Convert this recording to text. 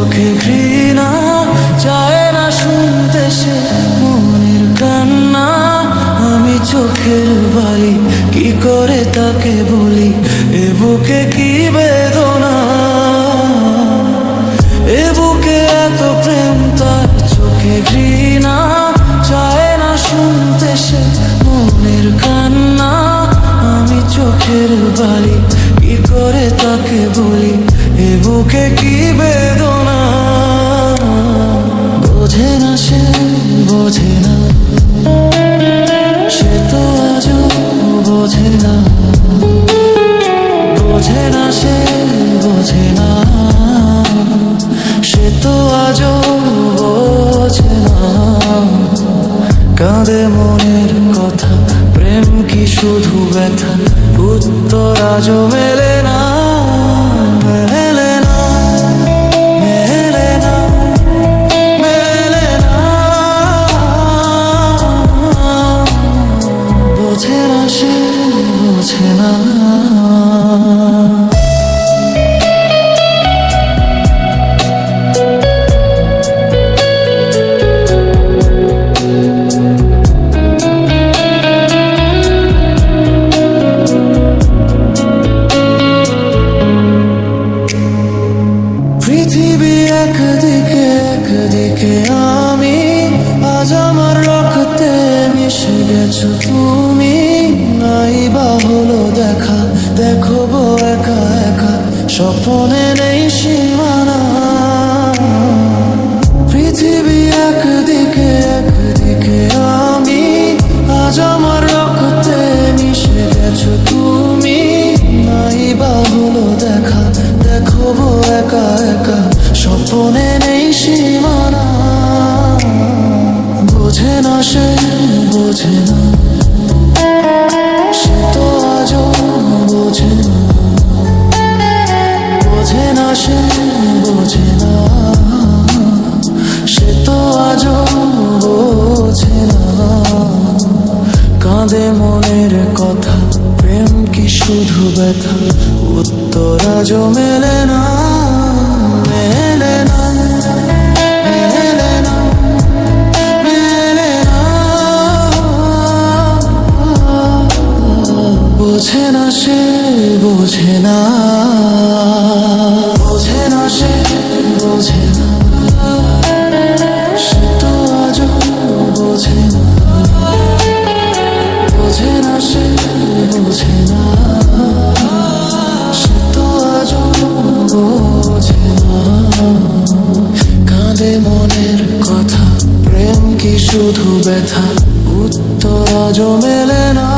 চোখে ঘৃণা, চায় না শুনতে সে মনের কান্না। আমি চোখের বালি, কি করে তাকে বলি এ বুকে কি বেদনা। এ বুকে এত প্রেম, তার চোখে ঘৃণা, চায় না শুনতে সে মনের কান্না। আমি চোখের বালি, কি করে তাকে বলি এ বুকে কি বেদনা। বোঝে না সে, বোঝে না, সে তো আজও বোঝে না। বোঝে না সে, বোঝে না, সে তো আজও বোঝে না। কাঁদে মনের কথা, প্রেম কি শুধু ব্যথা, উত্তর আজও মেলে না, মেলে না, মেলে না, মেলে না। বোঝে না সে, বোঝে না। পৃথিবী একদিকে, একদিকে আমি, আজ আমার রক্তে মিশে গেছো তুমি। নাই বা হলো দেখা, দেখবো একা একা, স্বপ্নে নেই সীমানা। পৃথিবী একদিকে, একদিকে আমি, আজ আমার রক্তে মিশে গেছো তুমি। নাই বা হলো দেখা, দেখবো একা একা, স্বপ্নে নেই সীমানা। বোঝে না সে, বোঝে না, সে তো আজও বোঝে না। বোঝে না সে, বোঝে না, সে তো আজও বোঝে না। কাঁদে মনের কথা, প্রেম কি শুধু ব্যথা, উত্তর আজও মেলে না, মেলে না, মেলে না, মেলে না। বোঝে না সে, বোঝে না, বোঝে না সে, বোঝে না, সে তো আজও বোঝে না। বোঝে না সে, বোঝে না, সে তো আজও বোঝে না। কাঁদে মনের কথা, প্রেম কি শুধু ব্যথা, উত্তর আজও মেলে না।